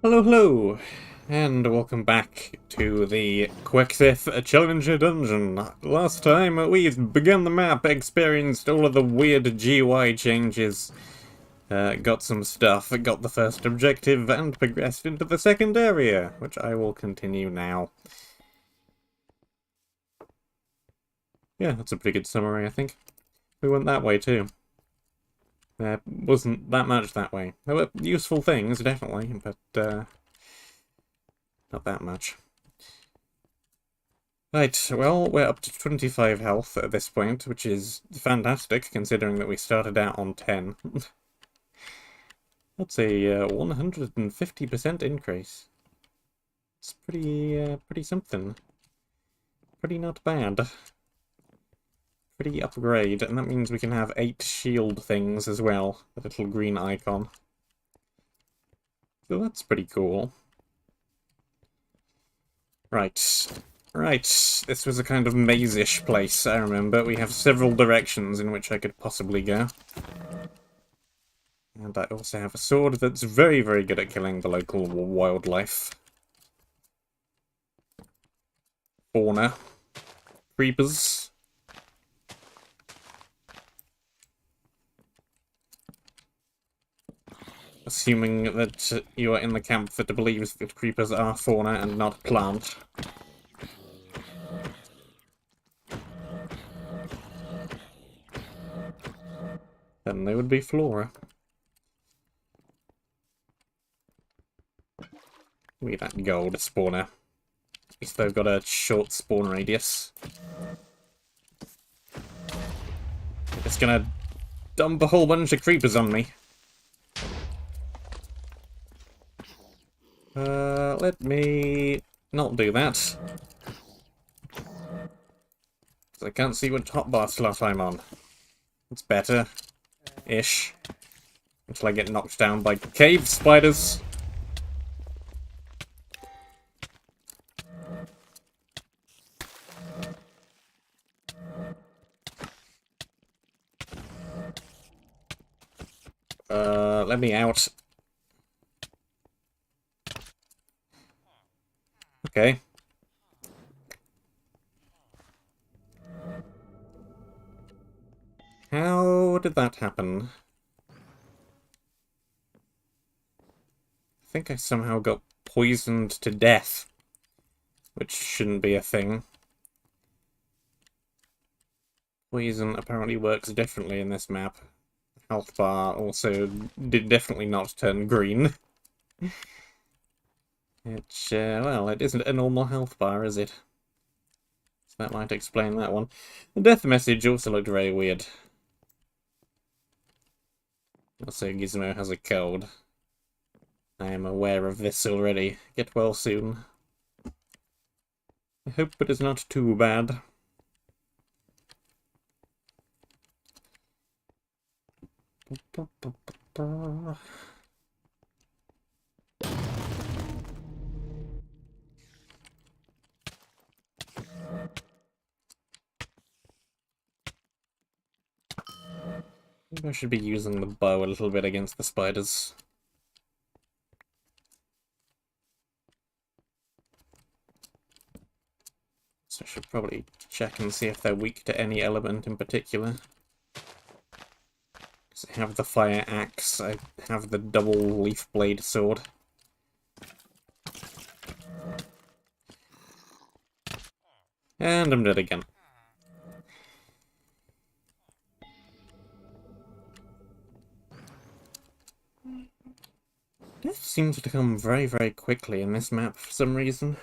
Hello, hello, and welcome back to the Quexeth Challenger Dungeon. Last time we began the map, experienced all of the weird GUI changes, got some stuff, got the first objective, and progressed into the second area, which I will continue now. Yeah, that's a pretty good summary, I think. We went that way too. There wasn't that much that way. There were useful things, definitely, but not that much. Right, well, we're up to 25 health at this point, which is fantastic, considering that we started out on 10. That's a 150% increase. It's pretty something. Pretty not bad. Pretty upgrade, and that means we can have 8 shield things as well, the little green icon. So that's pretty cool. Right. Right, this was a kind of maze-ish place, I remember. We have several directions in which I could possibly go. And I also have a sword that's very, very good at killing the local wildlife. Fauna. Creepers. Assuming that you are in the camp that believes that creepers are fauna and not plant. Then they would be flora. Give me that gold spawner. At least they've got a short spawn radius. It's gonna dump a whole bunch of creepers on me. Let me not do that. I can't see what hotbar slot I'm on. It's better-ish. Until I get knocked down by cave spiders. Let me out. Okay. How did that happen? I think I somehow got poisoned to death, which shouldn't be a thing. Poison apparently works differently in this map. Health bar also did definitely not turn green. Which, well, it isn't a normal health bar, is it? So that might explain that one. The death message also looked very weird. Also, Gizmo has a code. I am aware of this already. Get well soon. I hope it is not too bad. I should be using the bow a little bit against the spiders. So I should probably check and see if they're weak to any element in particular. Because I have the fire axe, I have the double leaf blade sword. And I'm dead again. Death seems to come very, very quickly in this map for some reason.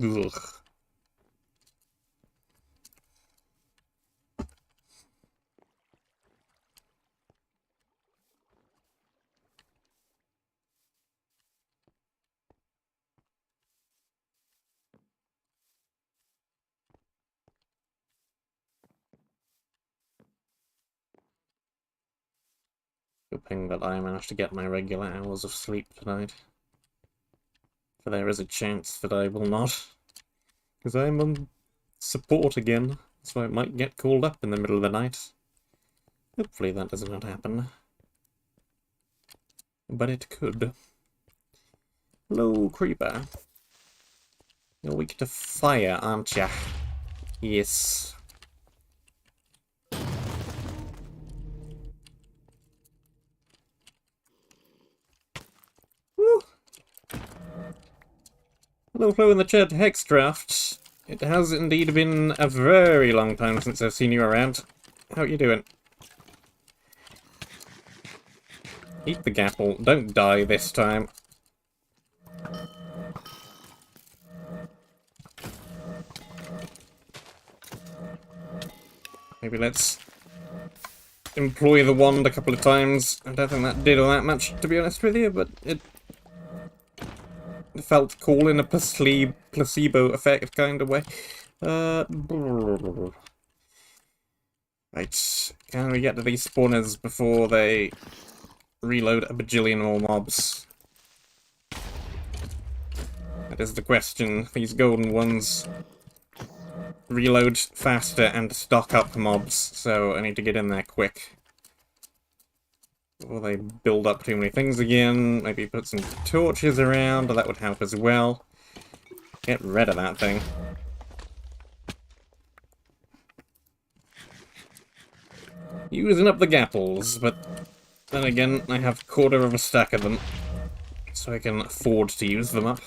Ugh. Hoping that I manage to get my regular hours of sleep tonight. For there is a chance that I will not. Because I'm on support again. So it might get called up in the middle of the night. Hopefully that does not happen. But it could. Hello, creeper. You're weak to fire, aren't ya? Yes. Woo! Hello, Flo in the chat. Hex draft. It has indeed been a very long time since I've seen you around. How are you doing? Eat the gapple. Don't die this time. Maybe let's employ the wand a couple of times. I don't think that did all that much, to be honest with you, but it felt cool in a placebo effect kind of way. Right, can we get to these spawners before they reload a bajillion more mobs? That is the question. These golden ones reload faster and stock up mobs, so I need to get in there quick. Before they build up too many things again, maybe put some torches around, that would help as well. Get rid of that thing. Using up the gapples, but then again, I have a quarter of a stack of them, so I can afford to use them up.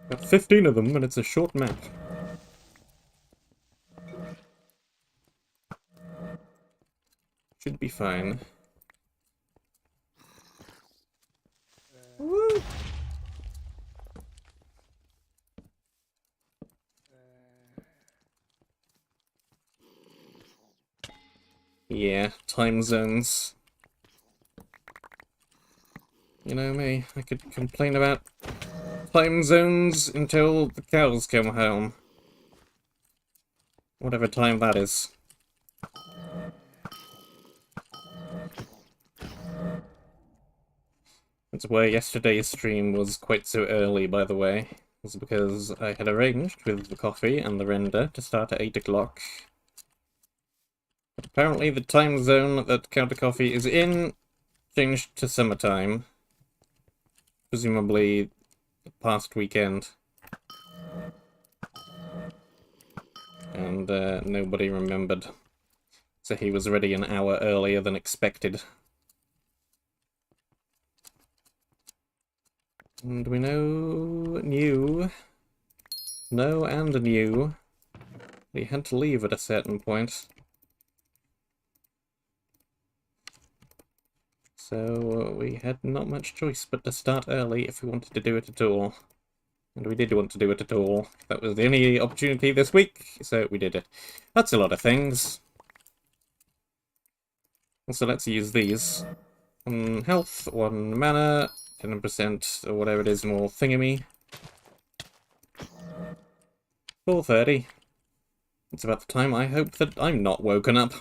Got 15 of them, and it's a short map. Should be fine. Woo! Yeah, time zones. You know me, I could complain about time zones until the cows come home. Whatever time that is. That's why yesterday's stream was quite so early, by the way. It's because I had arranged with the coffee and the render to start at 8 o'clock. But apparently the time zone that Counter Coffee is in changed to summertime. Presumably the past weekend. And nobody remembered. So he was ready an hour earlier than expected. And we know knew he had to leave at a certain point. So we had not much choice but to start early if we wanted to do it at all. And we did want to do it at all. That was the only opportunity this week, so we did it. That's a lot of things. So let's use these. 1 health, 1 mana, 10% or whatever it is more thingamy. 4:30. It's about the time I hope that I'm not woken up.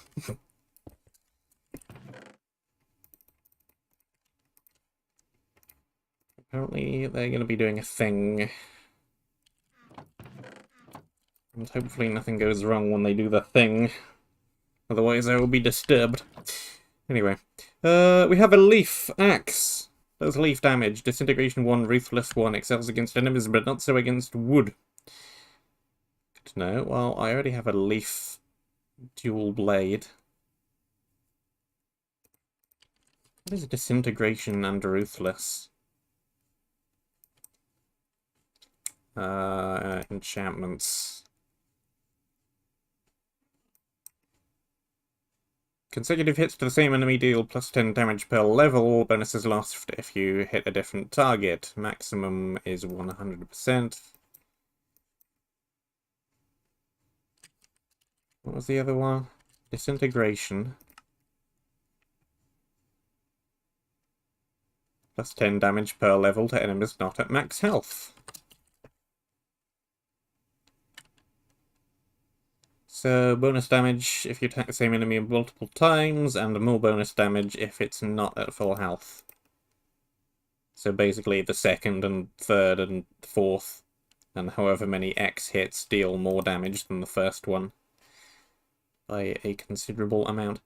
Apparently they're going to be doing a thing. And hopefully nothing goes wrong when they do the thing. Otherwise I will be disturbed. Anyway. We have a leaf axe. Does leaf damage. Disintegration 1, Ruthless 1. Excels against enemies, but not so against wood. Good to know. Well, I already have a leaf dual blade. What is disintegration and ruthless? Enchantments. Consecutive hits to the same enemy deal plus 10 damage per level. All bonuses lost if you hit a different target. Maximum is 100%. What was the other one? Disintegration. Plus 10 damage per level to enemies not at max health. So, bonus damage if you attack the same enemy multiple times, and more bonus damage if it's not at full health. So basically the second and third and fourth and however many X hits deal more damage than the first one by a considerable amount.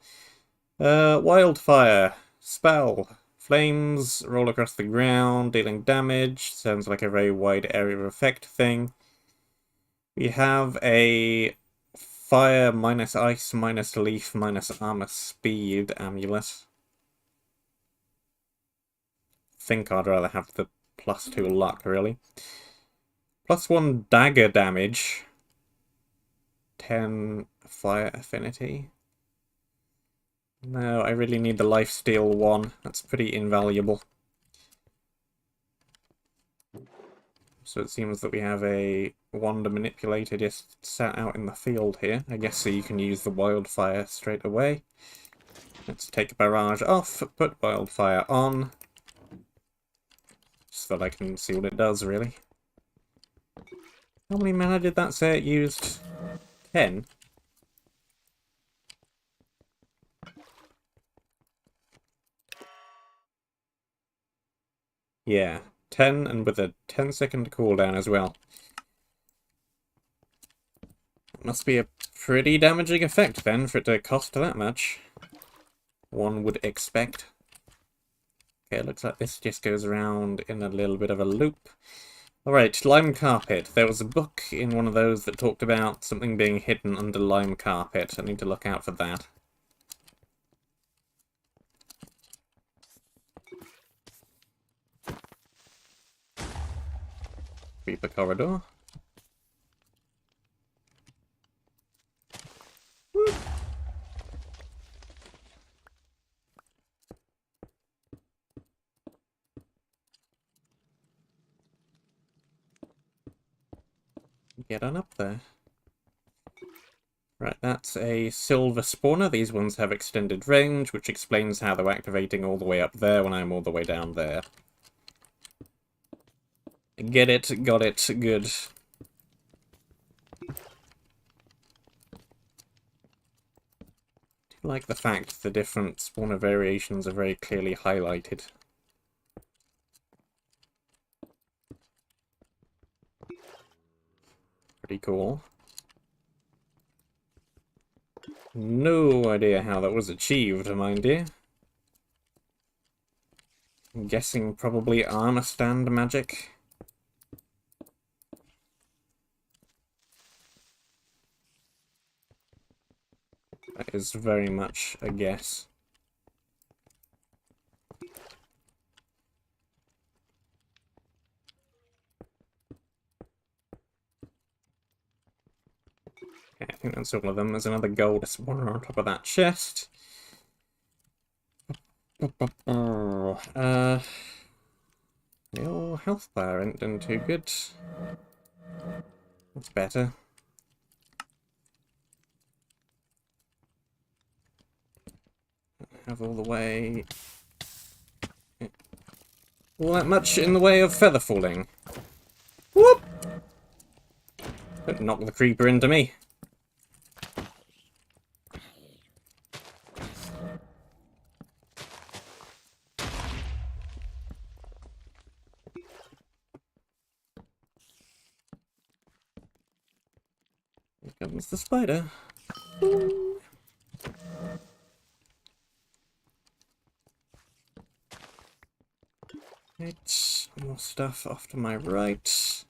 Wildfire. Spell. Flames roll across the ground, dealing damage. Sounds like a very wide area of effect thing. We have a fire minus ice minus leaf minus armor speed amulet. Think I'd rather have the +2 luck, really. +1 dagger damage. 10 fire affinity. No, I really need the lifesteal one. That's pretty invaluable. So it seems that we have a wand manipulator just sat out in the field here. I guess so you can use the wildfire straight away. Let's take barrage off, put wildfire on. Just so that I can see what it does, really. How many mana did that say it used? 10? Yeah, 10 and with a 10-second cooldown as well. It must be a pretty damaging effect then for it to cost that much. One would expect. Okay, it looks like this just goes around in a little bit of a loop. Alright, lime carpet. There was a book in one of those that talked about something being hidden under lime carpet. I need to look out for that. Creeper corridor. Woo. Get on up there. Right, that's a silver spawner. These ones have extended range, which explains how they're activating all the way up there when I'm all the way down there. Get it, got it, good. I do like the fact the different spawner variations are very clearly highlighted. Pretty cool. No idea how that was achieved, mind you. I'm guessing probably armor stand magic. That is very much a guess. Okay, I think that's all of them. There's another gold spawner on top of that chest. The old health bar ain't done too good. That's better. Have all the way... all that much in the way of feather falling. Whoop! Don't knock the creeper into me. Here comes the spider. Ooh. Right, more stuff off to my right.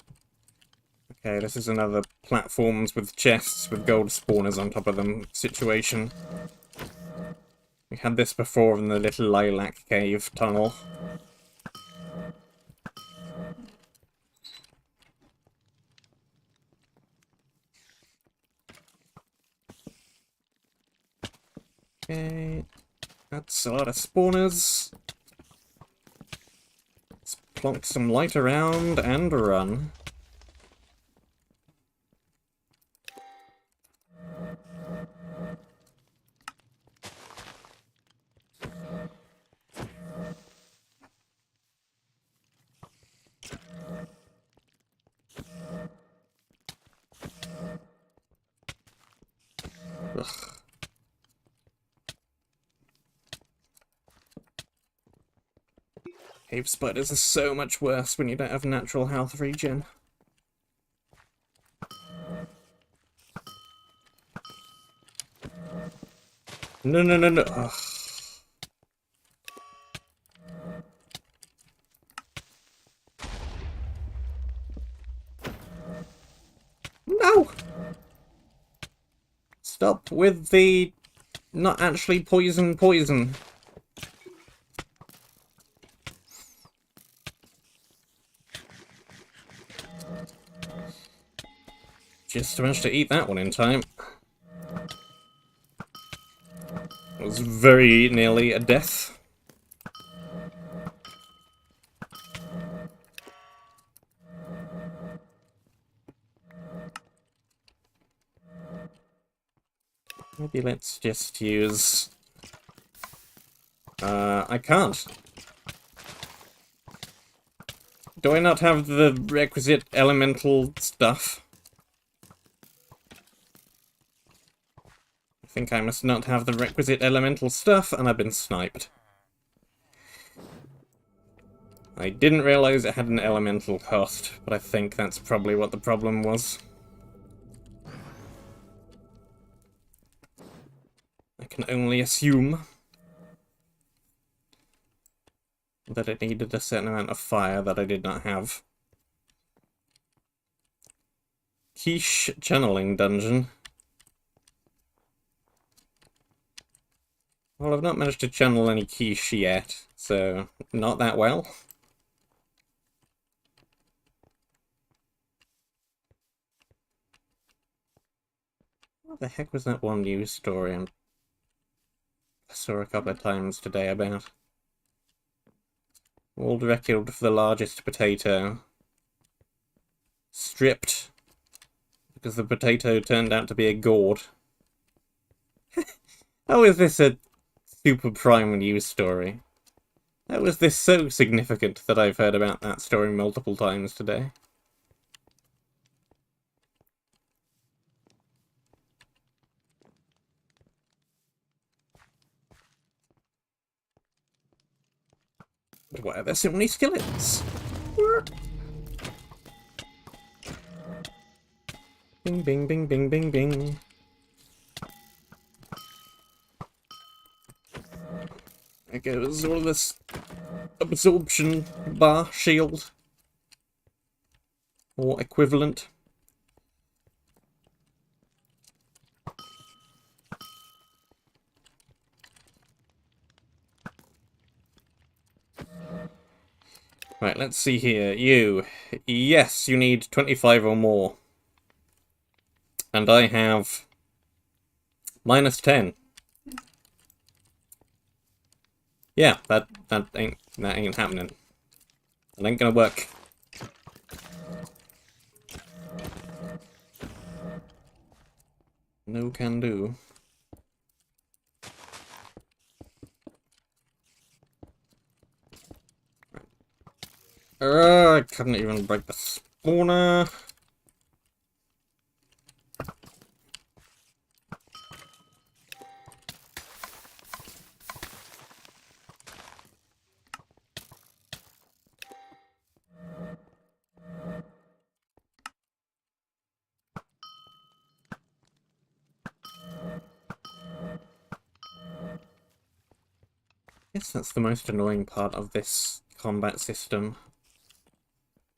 Okay, this is another platforms with chests with gold spawners on top of them situation. We had this before in the little lilac cave tunnel. Okay, that's a lot of spawners. Let's plonk some light around and run. Ugh. Cave spiders are so much worse when you don't have natural health regen. No, no, no, no. Ugh. No! Stop with the not actually poison. Just managed to eat that one in time. It was very nearly a death. Maybe let's just use... I can't. Do I not have the requisite elemental stuff? I think I must not have the requisite elemental stuff, and I've been sniped. I didn't realize it had an elemental cost, but I think that's probably what the problem was. I can only assume that it needed a certain amount of fire that I did not have. Quiche channeling dungeon. Well, I've not managed to channel any quiche yet, so not that well. What the heck was that one news story I saw a couple of times today about? World record for the largest potato. Stripped. Because the potato turned out to be a gourd. How is this a super prime news story? How is this so significant that I've heard about that story multiple times today? Why are there so many skeletons? Bing, bing, bing, bing, bing, bing. There goes all this absorption bar shield. Or equivalent. Right, let's see here. You. Yes, you need 25 or more. And I have minus 10. Yeah, that ain't happening. It ain't gonna work. No can do. I couldn't even break the spawner. I guess that's the most annoying part of this combat system.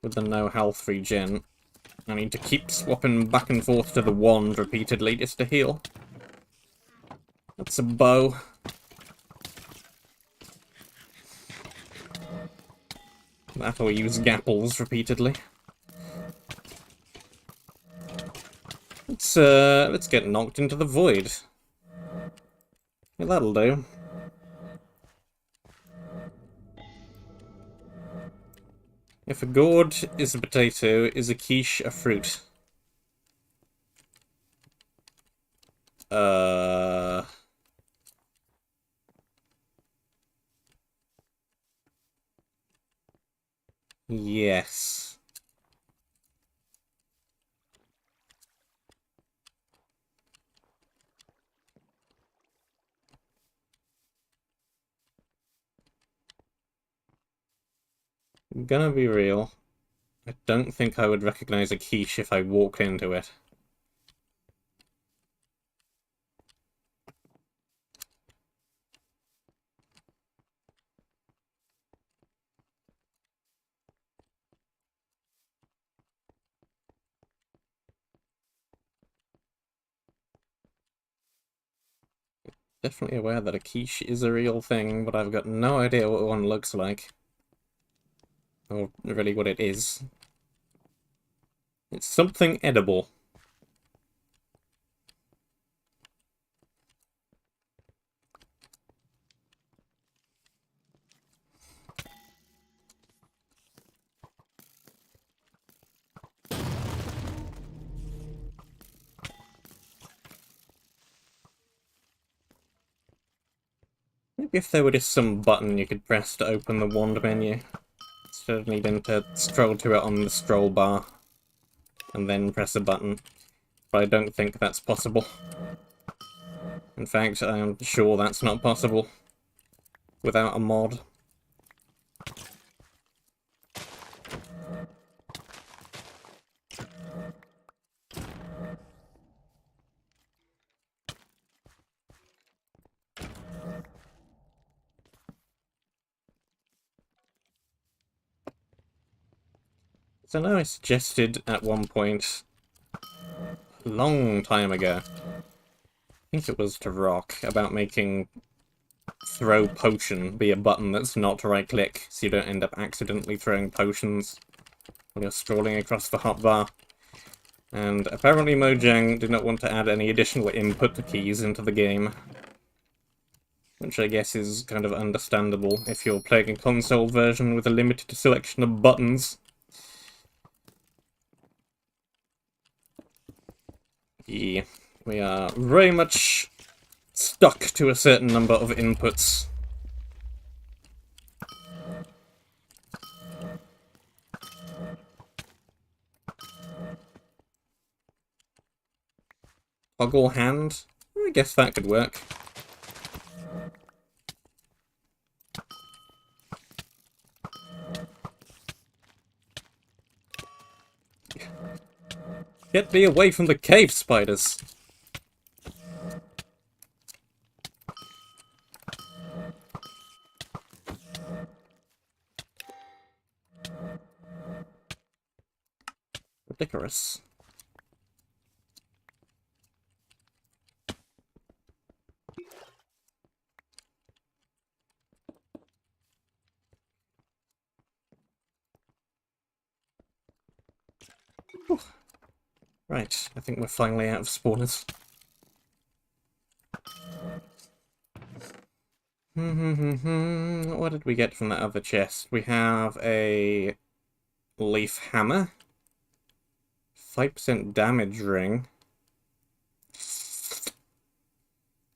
With the no health regen. I need to keep swapping back and forth to the wand repeatedly just to heal. That's a bow. That or use gapples repeatedly. Let's get knocked into the void. Yeah, that'll do. If a gourd is a potato, is a quiche a fruit? Yes. I'm gonna be real. I don't think I would recognize a quiche if I walked into it. Definitely aware that a quiche is a real thing, but I've got no idea what one looks like. Or really what it is. It's something edible. Maybe if there were just some button you could press to open the wand menu, instead of needing to stroll to it on the scroll bar, and then press a button. But I don't think that's possible. In fact, I am sure that's not possible without a mod. So now I suggested at one point, a long time ago, I think it was to Rock, about making throw potion be a button that's not right click, so you don't end up accidentally throwing potions when you're scrolling across the hotbar. And apparently Mojang did not want to add any additional input keys into the game. Which I guess is kind of understandable if you're playing a console version with a limited selection of buttons. Yeah, we are very much stuck to a certain number of inputs. Toggle hand? I guess that could work. Get me away from the cave spiders! Ridiculous. Whew. Right, I think we're finally out of spawners. What did we get from that other chest? We have a leaf hammer. 5% damage ring. Is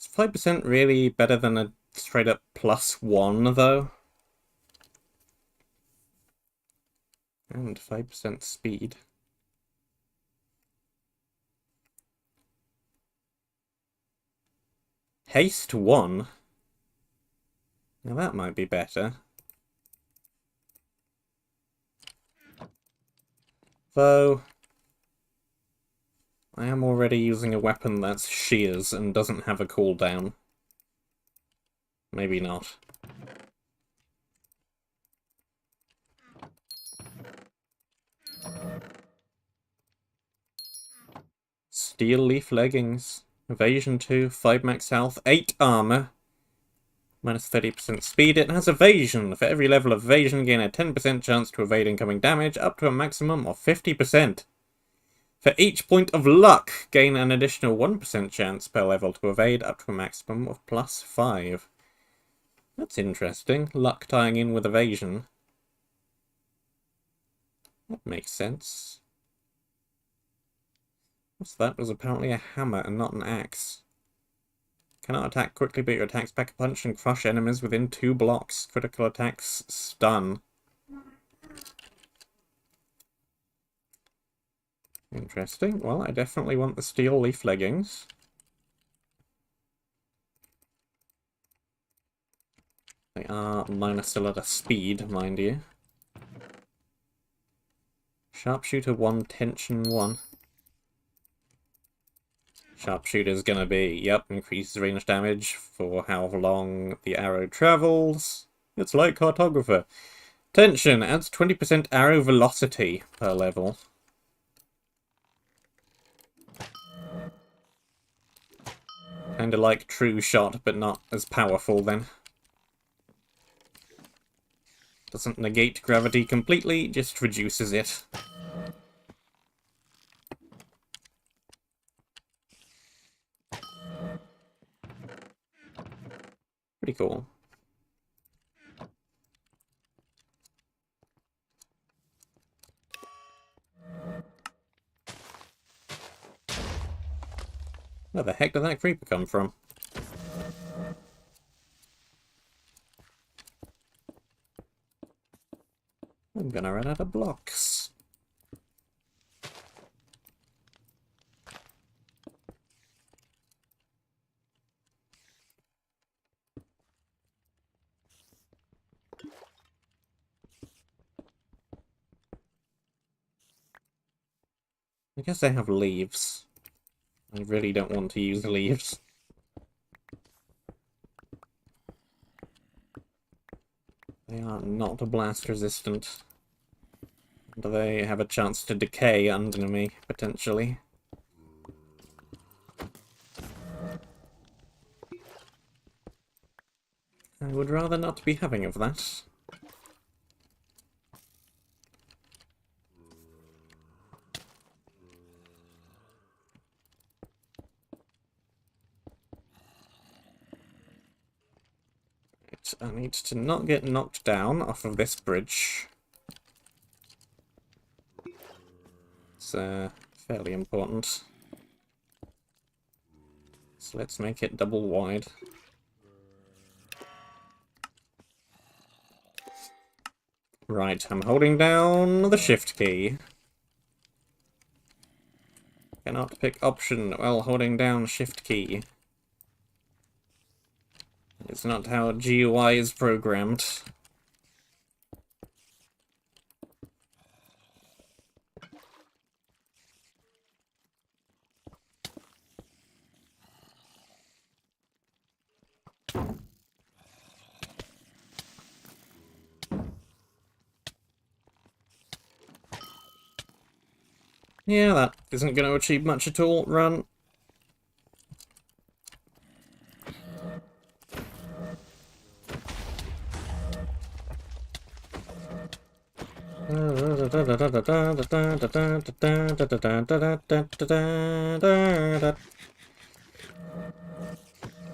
5% really better than a straight up +1 though? And 5% speed. Haste 1? Now that might be better. Though, I am already using a weapon that's shears and doesn't have a cooldown. Maybe not. Steel leaf leggings. Evasion 2, 5 max health, 8 armor. Minus 30% speed. It has evasion. For every level of evasion, gain a 10% chance to evade incoming damage, up to a maximum of 50%. For each point of luck, gain an additional 1% chance per level to evade, up to a maximum of +5. That's interesting. Luck tying in with evasion. That makes sense. What's that? Was apparently a hammer and not an axe. Cannot attack quickly, but your attacks pack a punch and crush enemies within 2 blocks. Critical attacks stun. Interesting. Well, I definitely want the steel leaf leggings. They are minus a lot of speed, mind you. Sharpshooter 1, tension 1. Sharpshooter's gonna be, yep, increases range damage for how long the arrow travels. It's like Cartographer. Tension adds 20% arrow velocity per level. Kinda like True Shot, but not as powerful then. Doesn't negate gravity completely, just reduces it. Pretty cool. Where the heck did that creeper come from? I'm gonna run out of blocks. I guess they have leaves. I really don't want to use leaves. They are not blast resistant. But they have a chance to decay under me, potentially. I would rather not be having of that. I need to not get knocked down off of this bridge. It's fairly important. So let's make it double wide. Right, I'm holding down the shift key. Cannot pick option while holding down shift key. It's not how GUI is programmed. Yeah, that isn't going to achieve much at all. Run.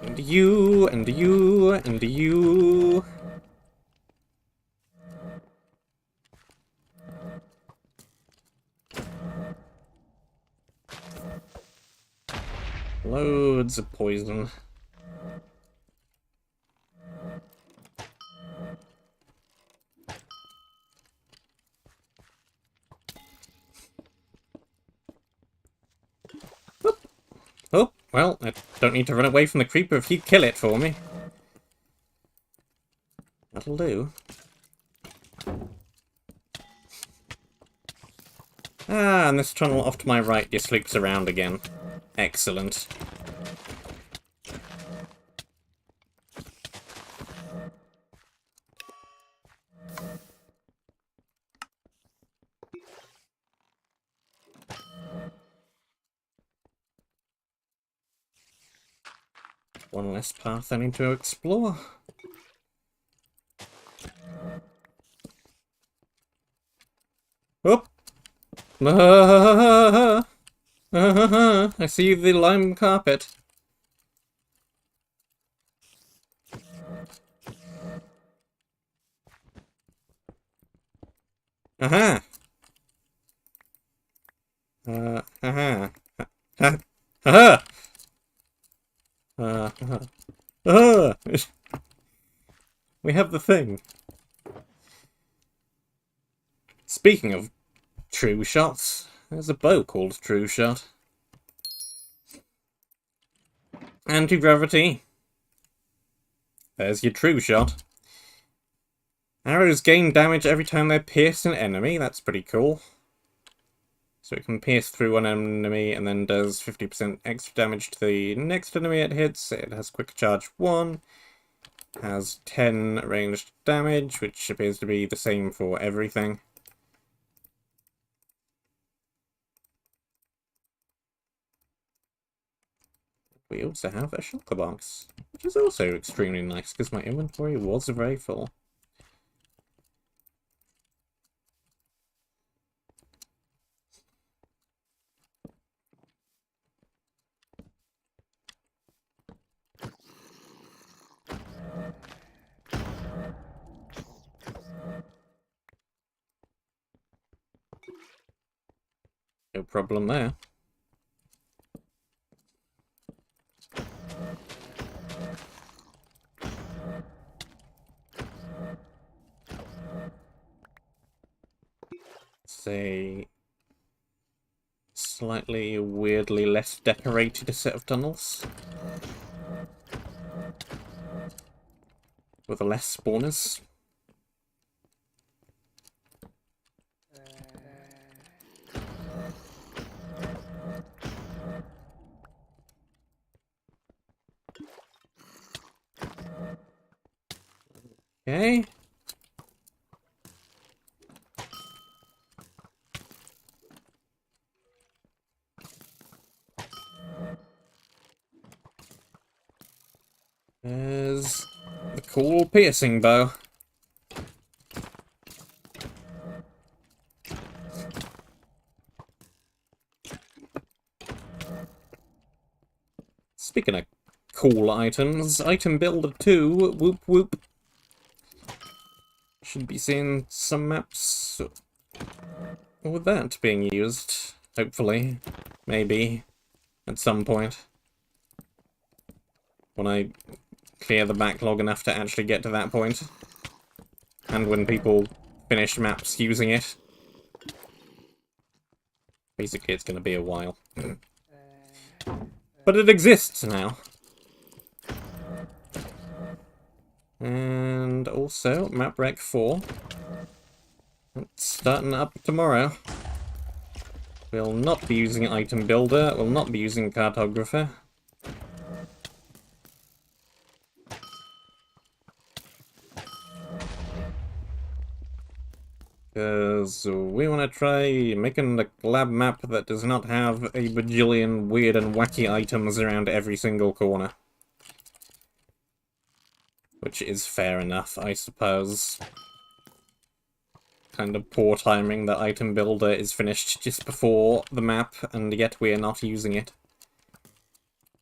And you, and you, and you. Loads of poison. Oh, well, I don't need to run away from the creeper if you kill it for me. That'll do. Ah, and this tunnel off to my right just loops around again. Excellent. One less path I need to explore. Oh! I see the lime carpet. Aha! Aha! Ha! Aha! We have the thing. Speaking of true shots, there's a bow called True Shot. Anti-gravity. There's your True Shot. Arrows gain damage every time they pierce an enemy. That's pretty cool. So it can pierce through one enemy and then does 50% extra damage to the next enemy it hits. It has Quick Charge 1. Has 10 ranged damage, which appears to be the same for everything. we also have a shulker box, which is also extremely nice because my inventory was very full. No problem there. It's a slightly weirdly less decorated set of tunnels. With less spawners. Okay. There's the cool piercing bow. Speaking of cool items, item builder 2, whoop whoop. Should be seeing some maps with that being used, hopefully, maybe, at some point. When I clear the backlog enough to actually get to that point. And when people finish maps using it. Basically, it's going to be a while. But it exists now. And also, Map Rec 4. It's starting up tomorrow. We'll not be using Item Builder, we'll not be using Cartographer. Because we want to try making a lab map that does not have a bajillion weird and wacky items around every single corner. Which is fair enough, I suppose. Kind of poor timing that Item Builder is finished just before the map, and yet we are not using it.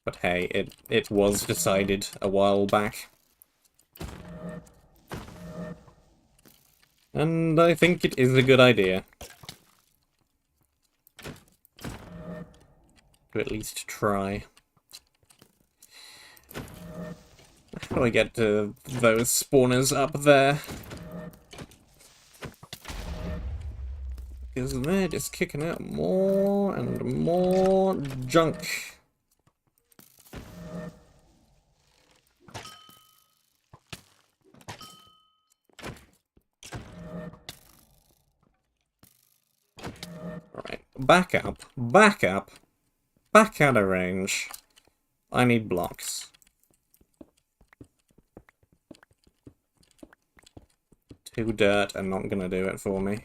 But hey, it was decided a while back. And I think it is a good idea. To at least try. How do I get to those spawners up there? Because they're just kicking out more and more junk. Alright, back up, back up, back out of range. I need blocks. Two dirt are not gonna do it for me.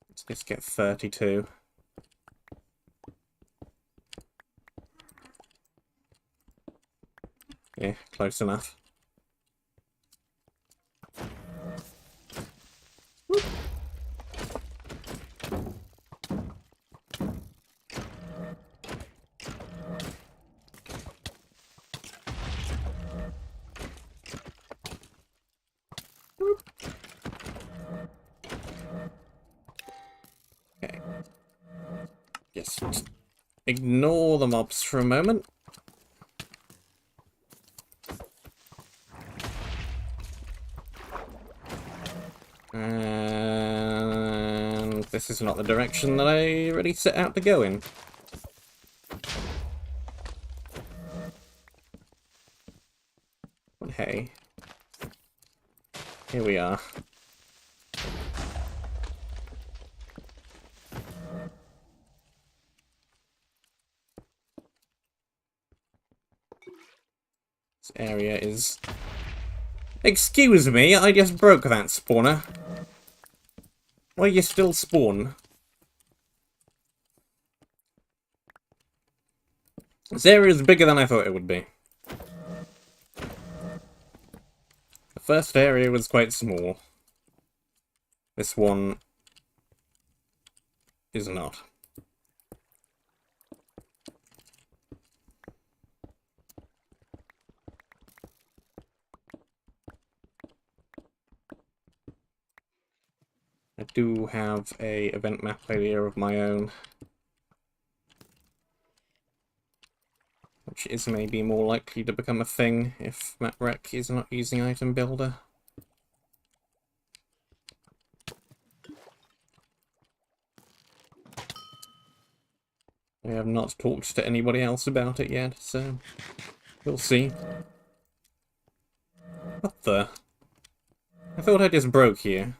Let's just get 32. Yeah, close enough. Okay. Just ignore the mobs for a moment. And this is not the direction that I really set out to go in. But hey, here we are. This area is... Excuse me, I just broke that spawner. Why you still spawn? This area is bigger than I thought it would be. The first area was quite small. This one is not. I do have a event map idea of my own, which is maybe more likely to become a thing if MapRec is not using Item Builder. I have not talked to anybody else about it yet, so we'll see. What the? I thought I just broke here.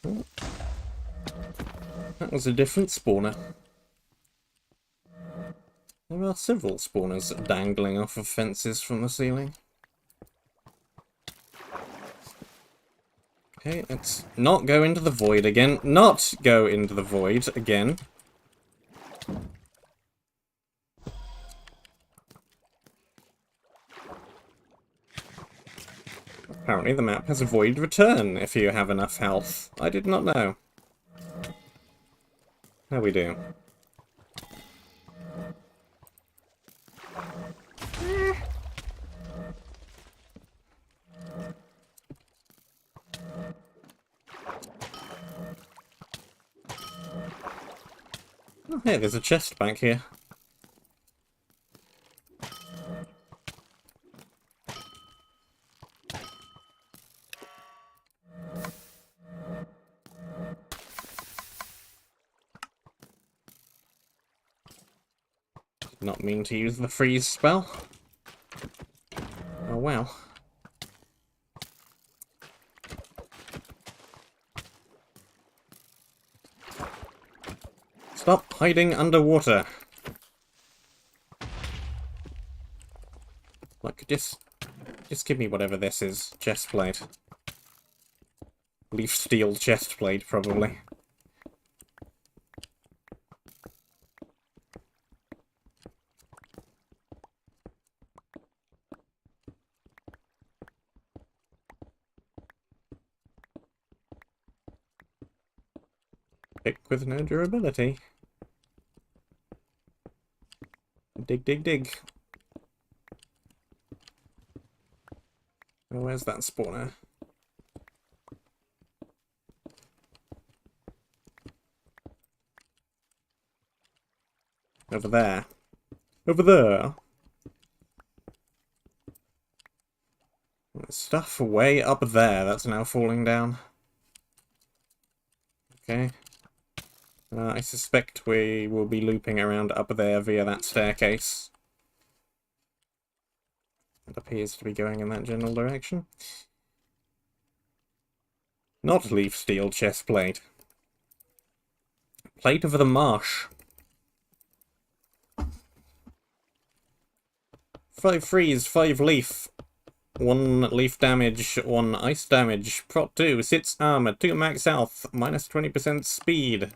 Oh. That was a different spawner. There are several spawners dangling off of fences from the ceiling. Okay, let's not go into the void again. Not go into the void again. Apparently the map has a void return if you have enough health. I did not know. How we do? Oh, hey, there's a chest back here. Did not mean to use the freeze spell. Oh well. Stop hiding underwater. Look, just give me whatever this is. Chestplate. Leaf steel chestplate, probably. Pick with no durability. Dig, dig, dig. Oh, where's that spawner? Over there. Over there! There's stuff way up there that's now falling down. Okay. I suspect we will be looping around up there via that staircase. It appears to be going in that general direction. Not leaf steel chest plate. Plate of the marsh. 5 freeze, 5 leaf. 1 leaf damage, 1 ice damage. Prot 2, 6 armor, 2 max health, minus 20% speed.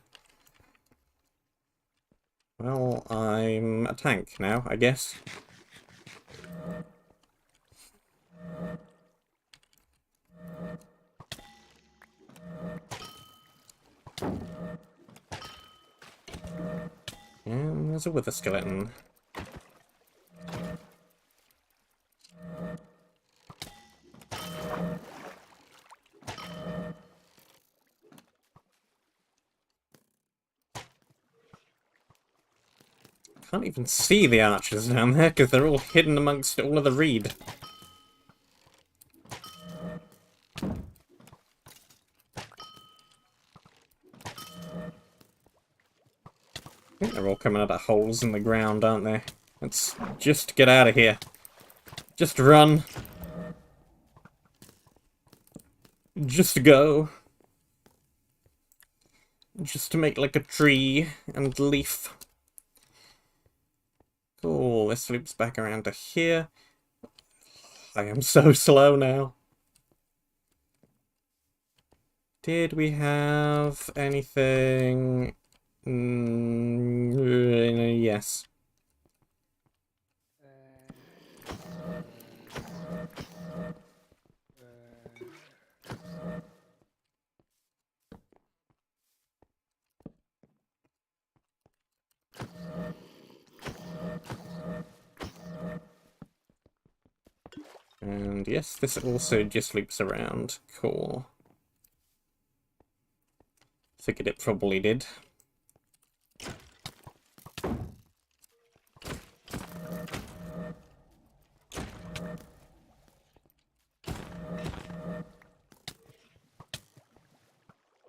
Well, I'm a tank now, I guess. And there's a wither skeleton. Can't even see the archers down there because they're all hidden amongst all of the reed. I think they're all coming out of holes in the ground, aren't they? Let's just get out of here. Just run. Just go. Just to make like a tree and leaf. Cool, this loops back around to here. I am so slow now. Did we have anything? Yes. And yes, this also just loops around. Cool. Figured it probably did.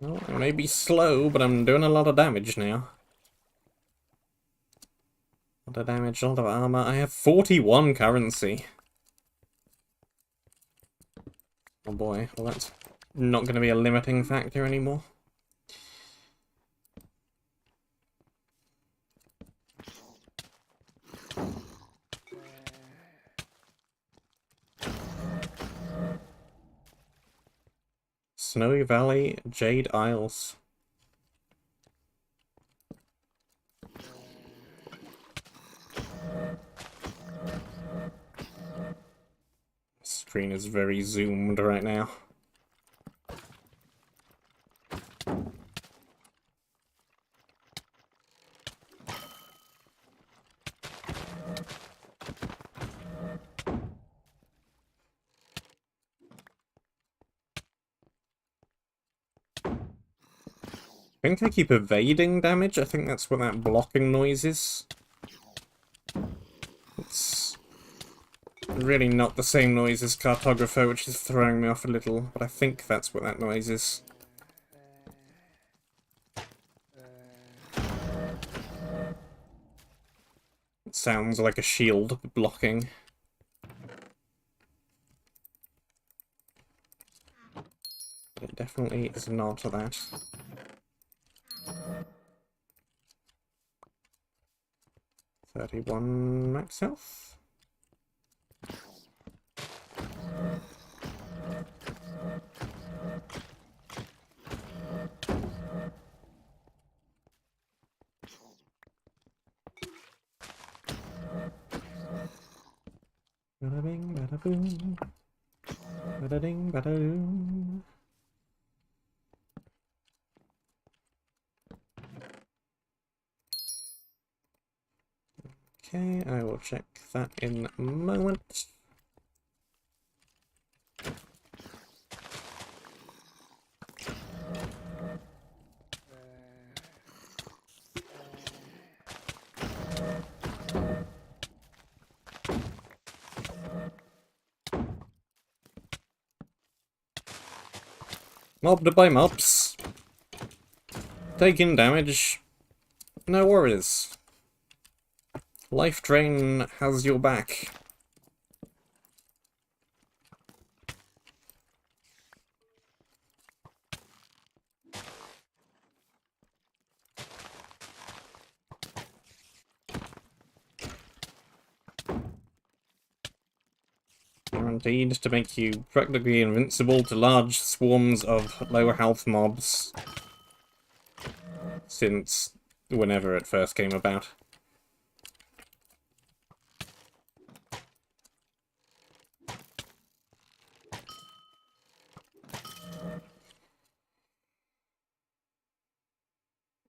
Well, I may be slow, but I'm doing a lot of damage now. A lot of damage, a lot of armor. I have 41 currency. Oh boy, well that's not going to be a limiting factor anymore. Snowy Valley, Jade Isles. Screen is very zoomed right now. I think I keep evading damage. I think that's what that blocking noise is. It's really not the same noise as Cartographer, which is throwing me off a little, but I think that's what that noise is. It sounds like a shield blocking. But it definitely is not that. $31 max health. Bada bing, bada boom. Bada ding, bada doom. Okay, I will check that in a moment. Mobbed by mobs. Taking damage. No worries. Life Drain has your back. Guaranteed to make you practically invincible to large swarms of lower health mobs. Since whenever it first came about.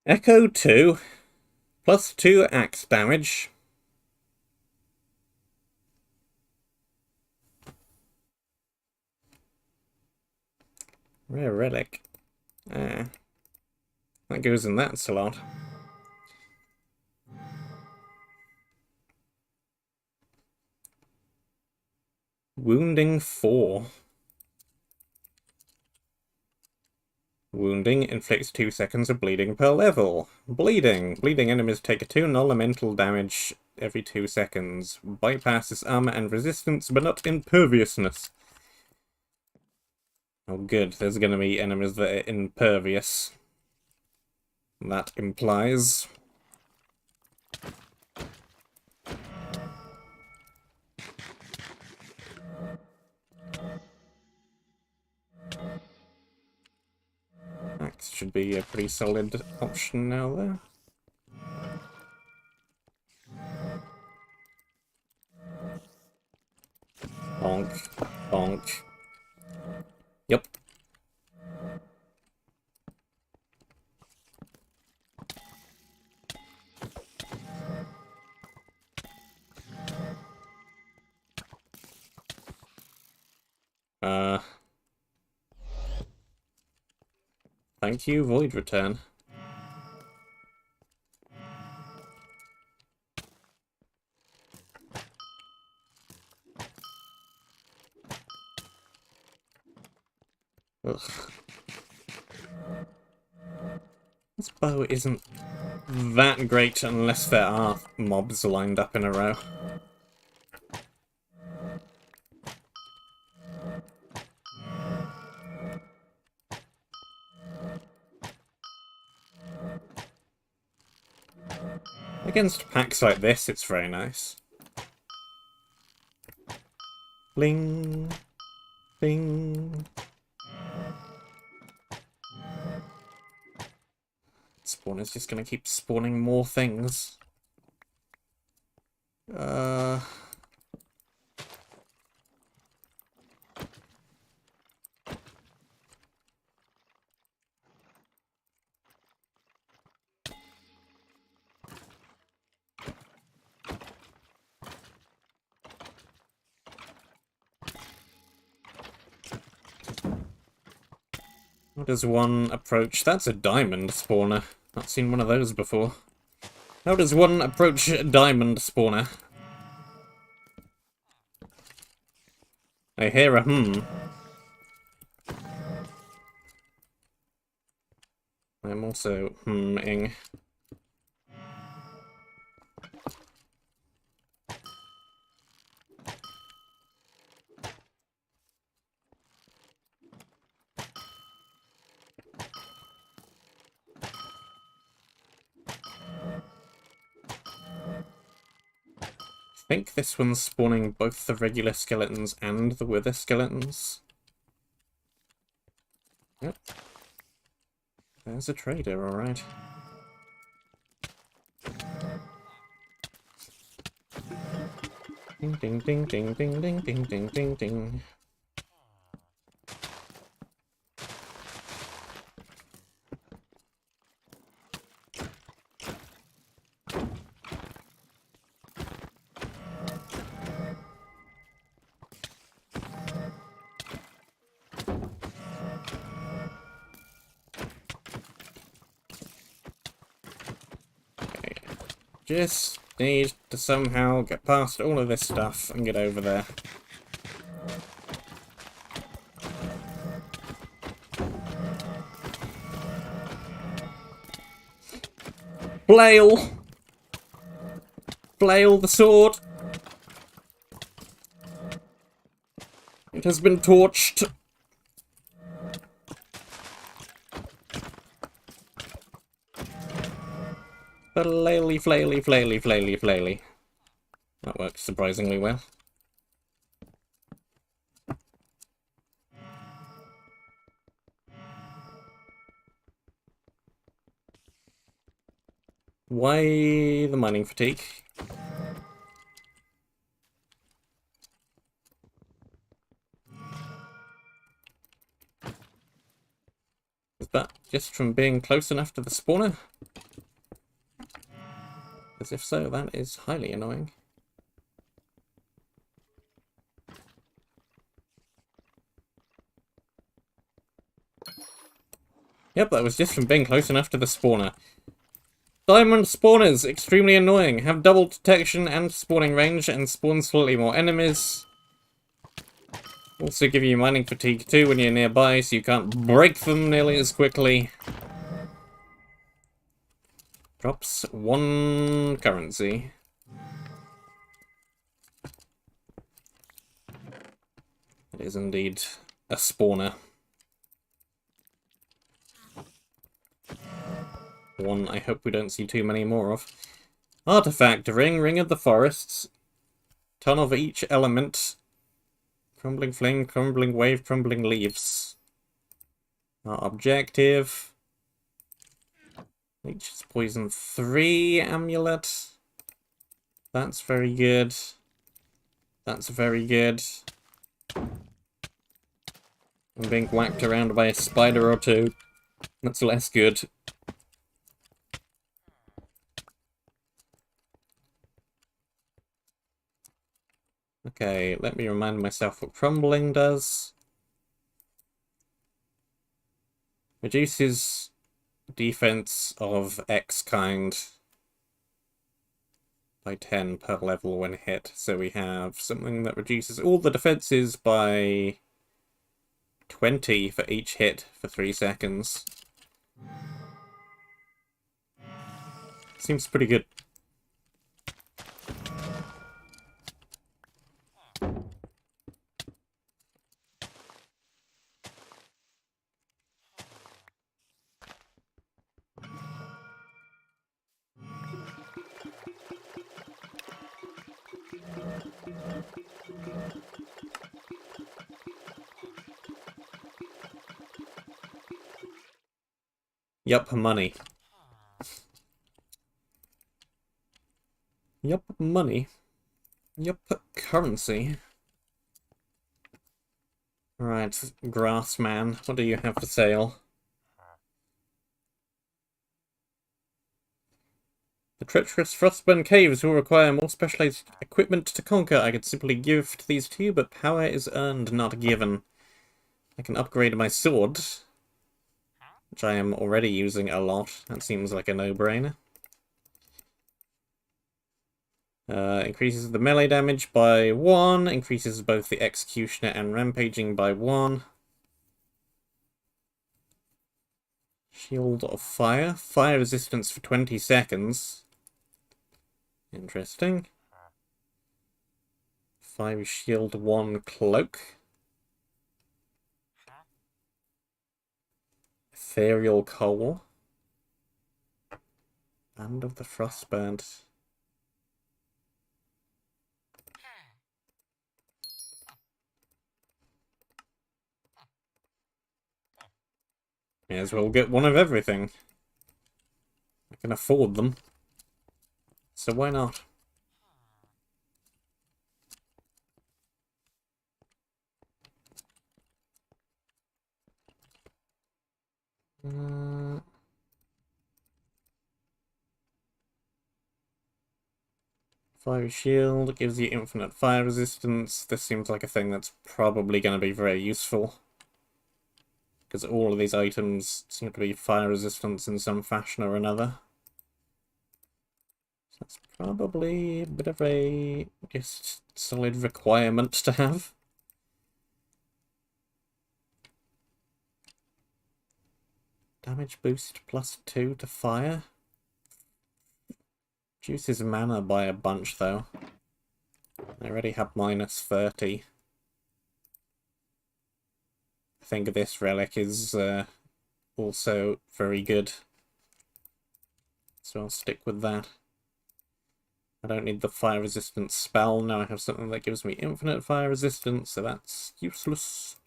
Echo 2, plus 2 axe damage. Rare relic. That goes in that slot. Wounding 4. Wounding inflicts 2 seconds of bleeding per level. Bleeding. Bleeding enemies take 2 elemental damage every 2 seconds. Bypasses armor and resistance, but not imperviousness. Oh good, there's gonna be enemies that are impervious. That implies... should be a pretty solid option now there. Bonk. Bonk. Yep. Thank you, Void Return. Ugh. This bow isn't that great unless there are mobs lined up in a row. Against packs like this, it's very nice. Bling. Bing. Spawner's just gonna keep spawning more things. How does one approach? That's a diamond spawner. Not seen one of those before. How does one approach a diamond spawner? I hear a I'm also hmming. I think this one's spawning both the regular skeletons and the wither skeletons. Yep. There's a trader, alright. Ding ding ding ding ding ding ding ding ding ding. Just need to somehow get past all of this stuff and get over there. Flail! Flail the sword! It has been torched. Flaily, flaily, flaily, flaily, flaily. That works surprisingly well. Why the mining fatigue? Is that just from being close enough to the spawner? Because if so, that is highly annoying. Yep, that was just from being close enough to the spawner. Diamond spawners, extremely annoying. Have double detection and spawning range and spawn slightly more enemies. Also give you mining fatigue too when you're nearby, so you can't break them nearly as quickly. Drops 1 currency. It is indeed a spawner. One I hope we don't see too many more of. Artifact ring, ring of the forests. Ton of each element. Crumbling flame, crumbling wave, crumbling leaves. Our objective. Leech's Poison 3 amulet. That's very good. That's very good. I'm being whacked around by a spider or two. That's less good. Okay, let me remind myself what crumbling does. Reduces defense of X kind by 10 per level when hit. So we have something that reduces all the defenses by 20 for each hit for 3 seconds. Seems pretty good. Yup, money. Yup, money. Yup, currency. Right, Grassman, what do you have for sale? The treacherous Frostburn Caves will require more specialized equipment to conquer. I could simply gift these to you, but power is earned, not given. I can upgrade my sword, which I am already using a lot. That seems like a no-brainer. Increases the melee damage by 1, increases both the executioner and rampaging by 1. Shield of Fire. Fire resistance for 20 seconds. Interesting. 5 shield, 1 cloak. Ethereal Coal. Band of the Frostburnt. May as well get one of everything. I can afford them. So why not? Fire shield gives you infinite fire resistance. This seems like a thing that's probably going to be very useful. Because all of these items seem to be fire resistance in some fashion or another. So that's probably a bit of a just solid requirement to have. Damage boost +2 to fire. Reduces mana by a bunch though. I already have -30. I think this relic is also very good. So I'll stick with that. I don't need the fire resistance spell. Now I have something that gives me infinite fire resistance, so that's useless.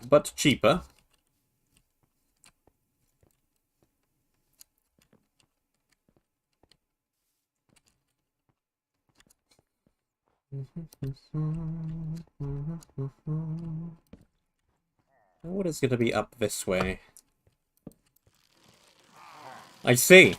But cheaper. What is going to be up this way? I see.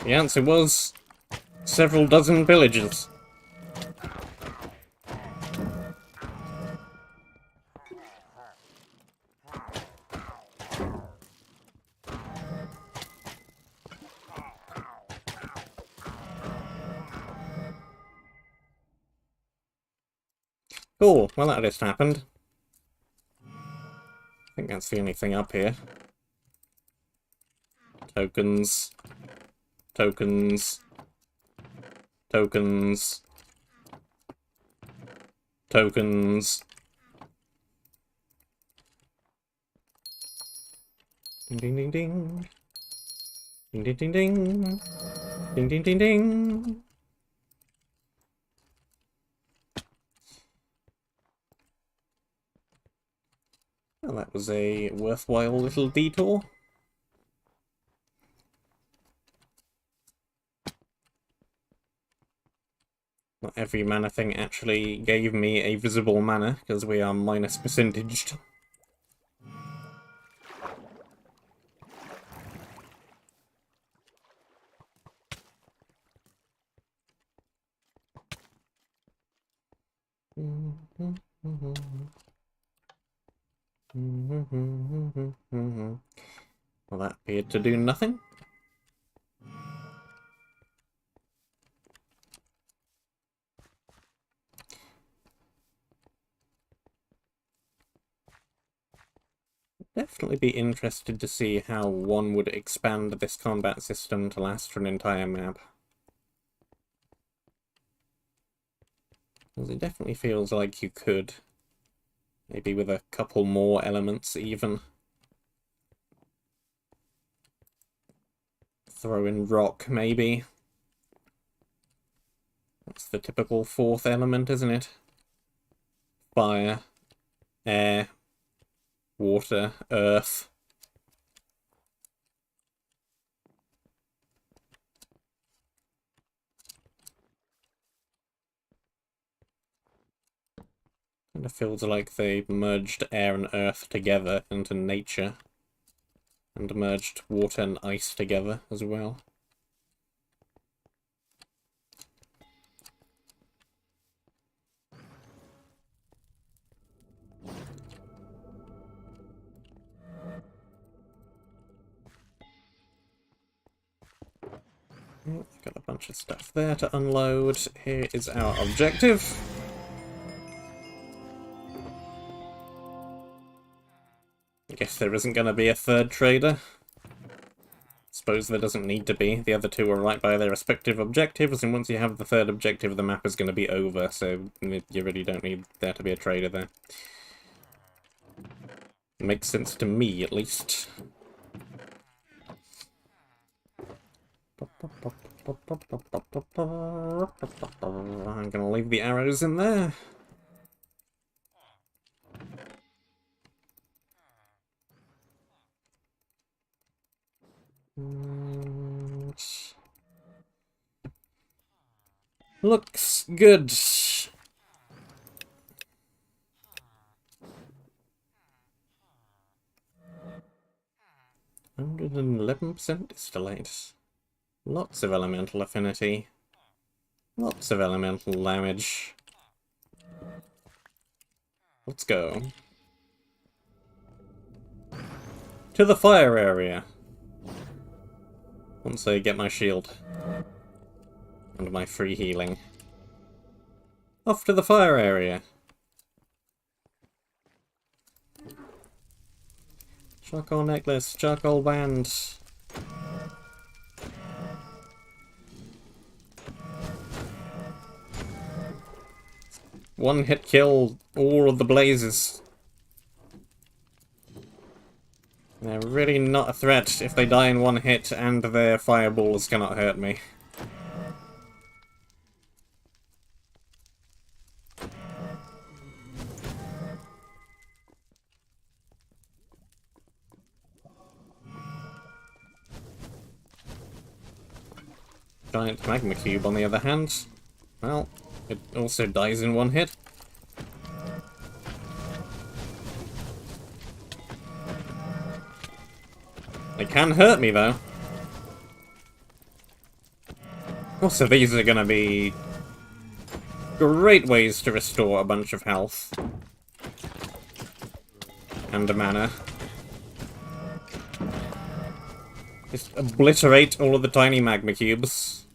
The answer was several dozen villages. Cool, well that just happened. I think that's the only thing up here. Tokens. Tokens. Tokens. Tokens. Ding ding ding ding. Ding ding ding ding. Ding ding ding ding. Well, that was a worthwhile little detour. Not every mana thing actually gave me a visible mana, because we are minus percentaged. Well, that appeared to do nothing. Definitely be interested to see how one would expand this combat system to last for an entire map. Because it definitely feels like you could. Maybe with a couple more elements even. Throw in rock, maybe. That's the typical fourth element, isn't it? Fire, air, water, earth. Kind of feels like they merged air and earth together into nature. And merged water and ice together as well. Got a bunch of stuff there to unload. Here is our objective. I guess there isn't going to be a third trader. Suppose there doesn't need to be. The other two are right by their respective objectives, and once you have the third objective, the map is going to be over, so you really don't need there to be a trader there. Makes sense to me, at least. I'm gonna leave the arrows in there. Looks good. 111% distillate. Lots of elemental affinity. Lots of elemental damage. Let's go. To the fire area. Once I get my shield. And my free healing. Off to the fire area. Charcoal necklace, charcoal band. One hit kill all of the blazes. They're really not a threat if they die in one hit and their fireballs cannot hurt me. Giant magma cube, on the other hand, well, it also dies in one hit. They can hurt me, though. Also, these are gonna be great ways to restore a bunch of health. And a mana. Just obliterate all of the tiny magma cubes.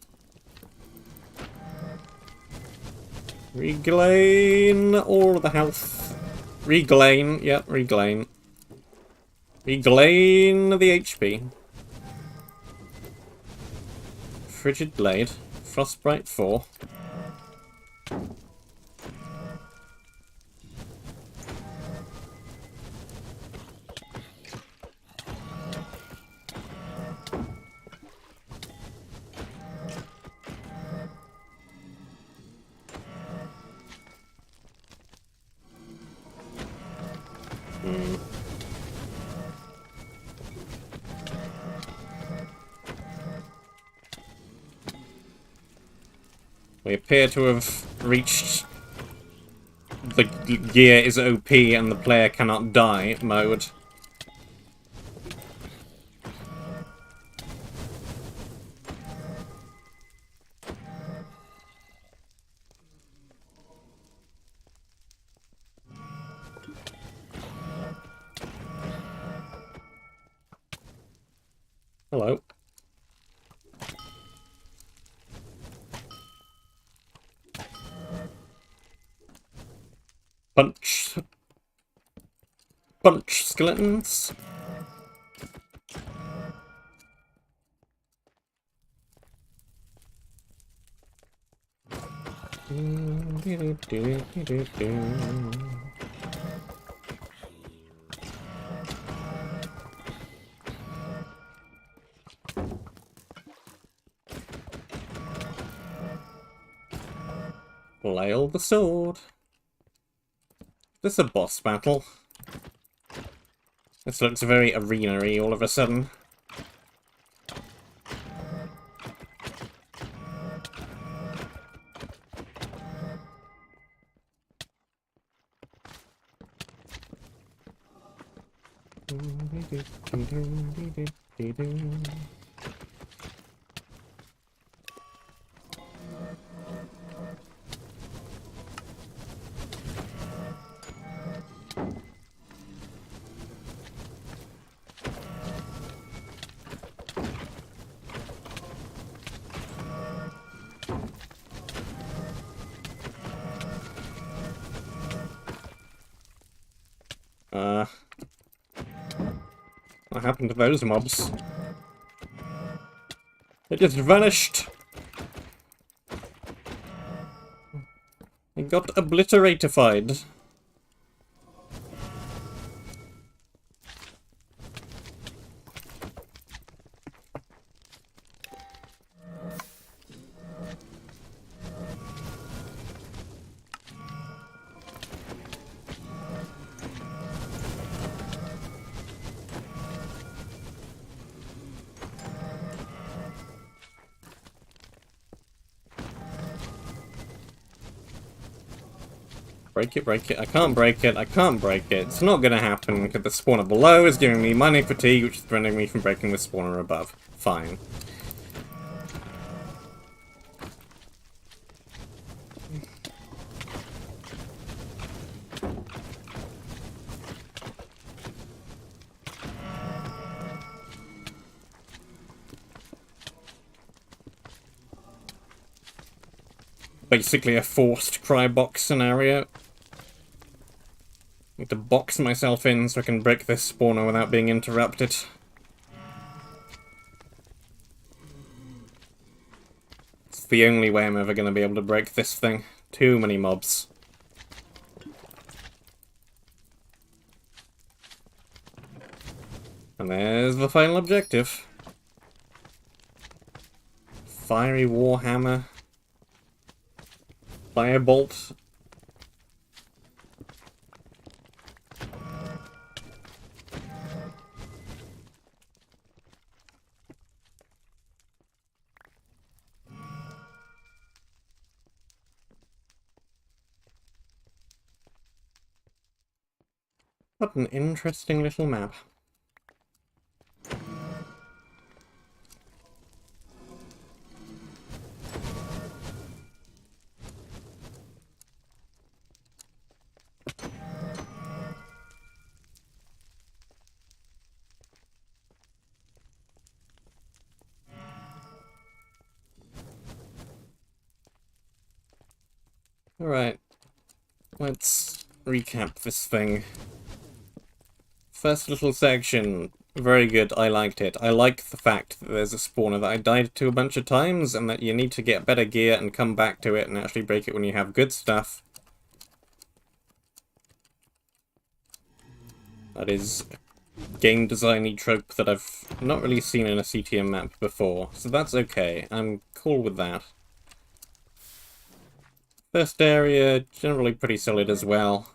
Regain all of the health. Regain, yep, regain. Regain the HP. Frigid Blade. Frostbite 4. We appear to have reached the gear is OP and the player cannot die mode. Hello. Punch skeletons. Flail the sword. This is a boss battle. This looks very arena-y all of a sudden. What happened to those mobs? They just vanished. They got obliteratified. Break it, break it. I can't break it. I can't break it. It's not gonna happen because the spawner below is giving me mining fatigue, which is preventing me from breaking the spawner above. Fine. Basically a forced cry box scenario. I need to box myself in so I can break this spawner without being interrupted. It's the only way I'm ever going to be able to break this thing. Too many mobs. And there's the final objective. Fiery Warhammer. Firebolt. What an interesting little map. Alright, let's recap this thing. First little section, Very good, I liked it. I like the fact that there's a spawner that I died to a bunch of times, and that you need to get better gear and come back to it and actually break it when you have good stuff. That is a game designy trope that I've not really seen in a CTM map before, so that's okay. I'm cool with that. First area, generally pretty solid as well.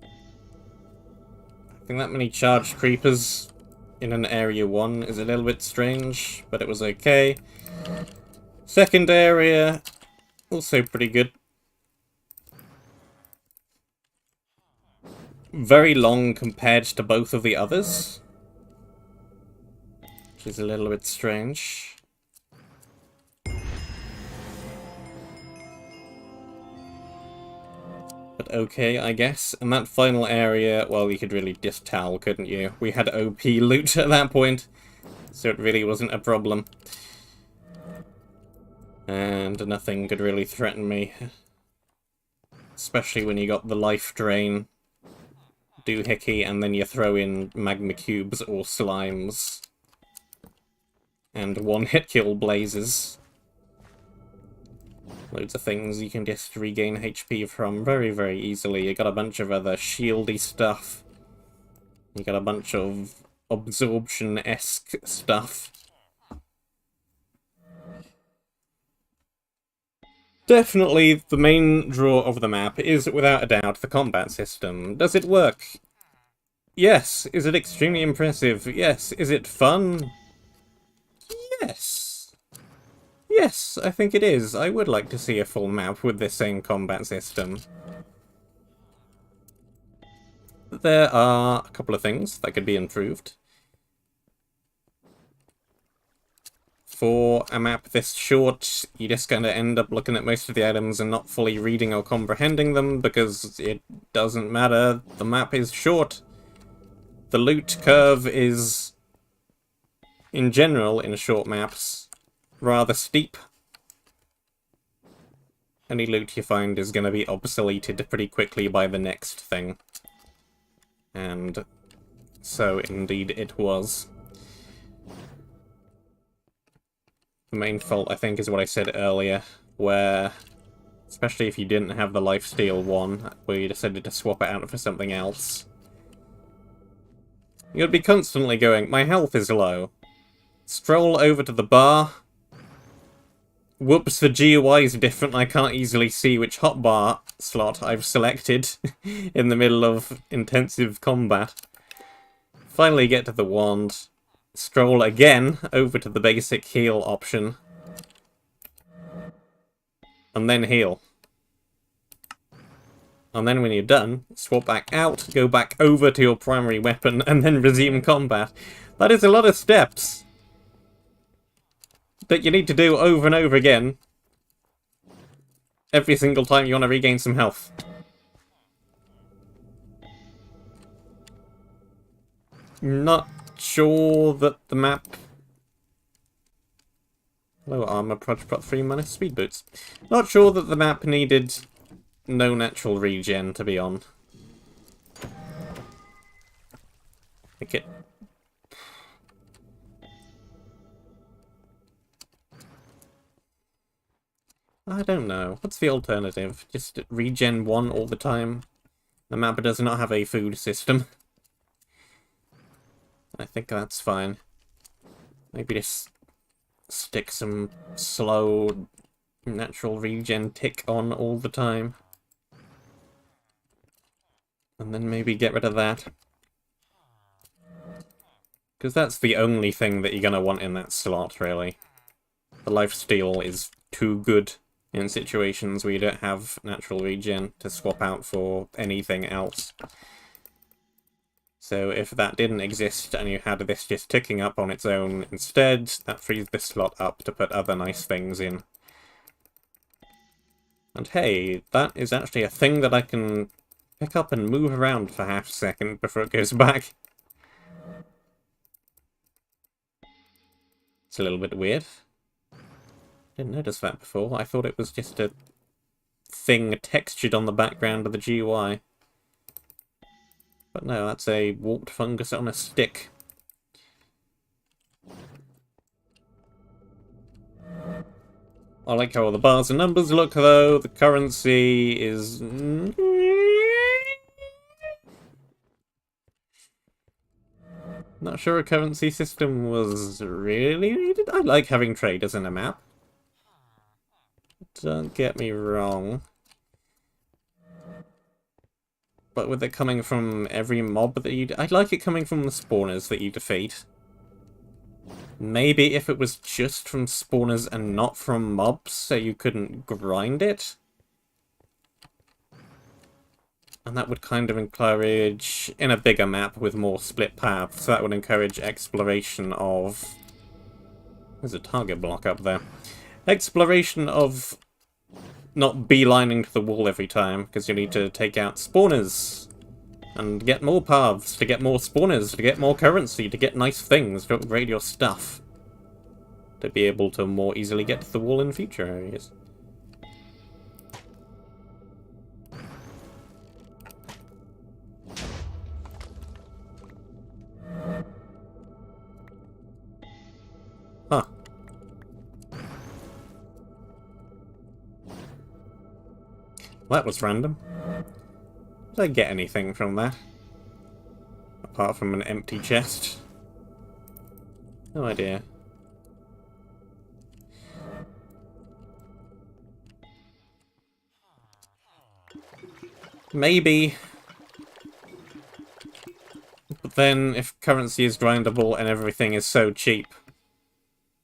I think that many charged creepers in an area 1 is a little bit strange, but it was okay. Second area, also pretty good. Very long compared to both of the others, which is a little bit strange. But okay, I guess. And that final area, well, you could really just tell, couldn't you? We had OP loot at that point, so it really wasn't a problem. And nothing could really threaten me. Especially when you got the life drain, doohickey, and then you throw in magma cubes or slimes. And one-hit kill blazes. Loads of things you can just regain HP from very, very easily. You got a bunch of other shieldy stuff. You got a bunch of absorption-esque stuff. Definitely the main draw of the map is, without a doubt, the combat system. Does it work? Yes. Is it extremely impressive? Yes. Is it fun? Yes. Yes, I think it is. I would like to see a full map with this same combat system. There are a couple of things that could be improved. For a map this short, you're just going to end up looking at most of the items and not fully reading or comprehending them, because it doesn't matter. The map is short. The loot curve is, in general, in short maps, rather steep. Any loot you find is going to be obsoleted pretty quickly by the next thing. And so, indeed, it was. The main fault, I think, is what I said earlier, where, especially if you didn't have the lifesteal one, where you decided to swap it out for something else, you'd be constantly going, my health is low. Stroll over to the bar. Whoops, the GUI is different, I can't easily see which hotbar slot I've selected in the middle of intensive combat. Finally get to the wand. Stroll again over to the basic heal option. And then heal. And then when you're done, swap back out, go back over to your primary weapon, and then resume combat. That is a lot of steps that you need to do over and over again every single time you want to regain some health. Not sure that the map... Low armor, Prod 3 minus speed boots. Not sure that the map needed no natural regen to be on. Like it... I don't know. What's the alternative? Just regen 1 all the time? The map does not have a food system. I think that's fine. Maybe just stick some slow natural regen tick on all the time. And then maybe get rid of that. Because that's the only thing that you're going to want in that slot, really. The lifesteal is too good in situations where you don't have natural regen to swap out for anything else. So if that didn't exist and you had this just ticking up on its own instead, that frees this slot up to put other nice things in. And hey, that is actually a thing that I can pick up and move around for half a second before it goes back. It's a little bit weird. Didn't notice that before. I thought it was just a thing textured on the background of the GUI. But no, that's a warped fungus on a stick. I like how all the bars and numbers look, though. The currency is... Not sure a currency system was really needed. I like having traders in a map. Don't get me wrong. But with it coming from every mob that you... I like it coming from the spawners that you defeat. Maybe if it was just from spawners and not from mobs, so you couldn't grind it. And that would kind of encourage, in a bigger map with more split paths, that would encourage exploration of... There's a target block up there. Exploration of not beelining to the wall every time, because you need to take out spawners. And get more paths, to get more spawners, to get more currency, to get nice things, to upgrade your stuff. To be able to more easily get to the wall in future areas. Huh. Well, that was random. Did I get anything from that? Apart from an empty chest? No idea. Maybe. But then, if currency is grindable and everything is so cheap,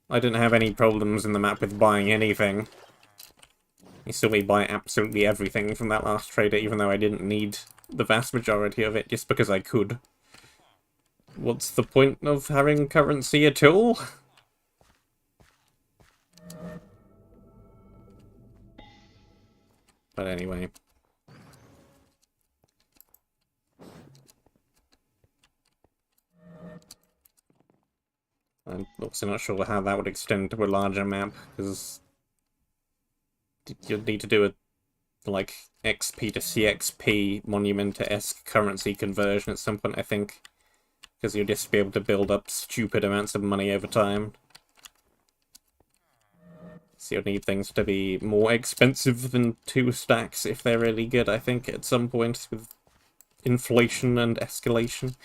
I didn't have any problems in the map with buying anything. You saw me buy absolutely everything from that last trader, even though I didn't need the vast majority of it, just because I could. What's the point of having currency at all? But anyway. I'm also not sure how that would extend to a larger map, because you'd need to do a, like, XP to CXP Monumenta-esque currency conversion at some point, I think. Because you'll just be able to build up stupid amounts of money over time. So you'll need things to be more expensive than 2 stacks if they're really good, I think, at some point, with inflation and escalation.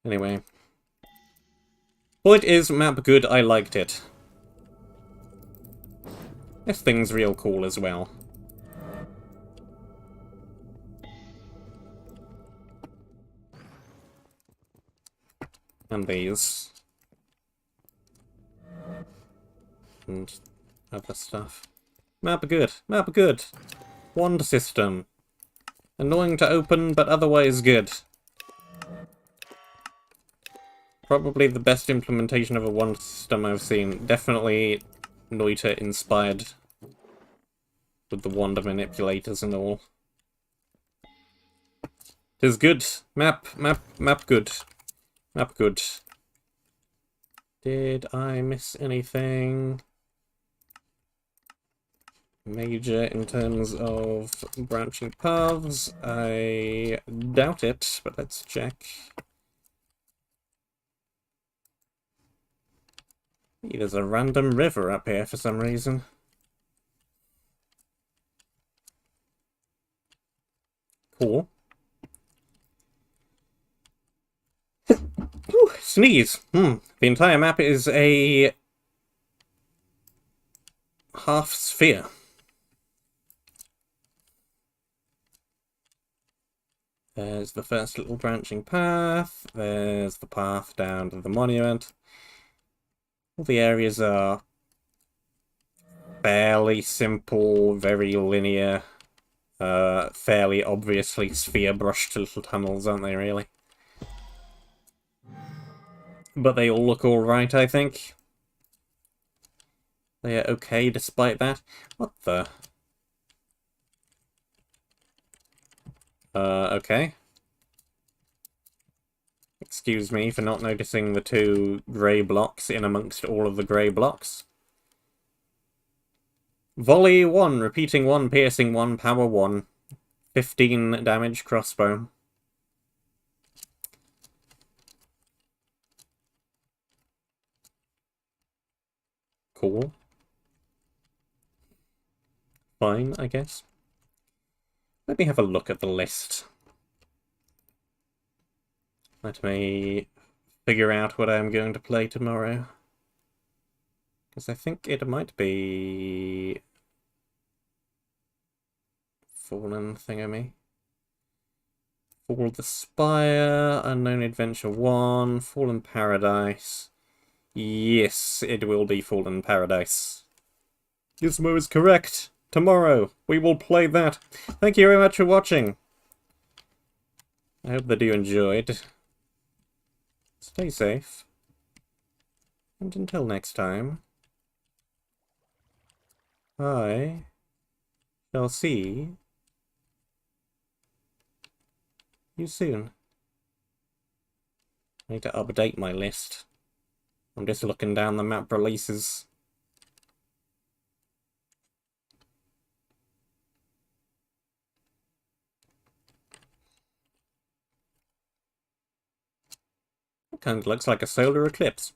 Anyway. Point is, map good, I liked it. This thing's real cool as well. And these. And other stuff. Map good, map good. Wand system. Annoying to open, but otherwise good. Probably the best implementation of a wand system I've seen. Definitely Noita inspired with the wand manipulators and all. Tis good. Map good. Map good. Did I miss anything major in terms of branching paths? I doubt it, but let's check. There's a random river up here for some reason. Cool. Ooh, sneeze. The entire map is a half sphere. There's the first little branching path. There's the path down to the monument. All the areas are fairly simple, very linear, fairly obviously sphere-brushed little tunnels, aren't they, really? But they all look alright, I think. They are okay despite that. What the? Okay. Excuse me for not noticing the 2 grey blocks in amongst all of the grey blocks. Volley 1, repeating 1, piercing 1, power 1. 15 damage crossbow. Cool. Fine, I guess. Let me have a look at the list. Let me figure out what I'm going to play tomorrow. Because I think it might be... Fallen Thingamy. Fall the Spire, Unknown Adventure 1, Fallen Paradise. Yes, it will be Fallen Paradise. Gizmo is correct. Tomorrow, we will play that. Thank you very much for watching. I hope that you enjoyed. Stay safe. And until next time, I shall see you soon. I need to update my list. I'm just looking down the map releases. It kind of looks like a solar eclipse.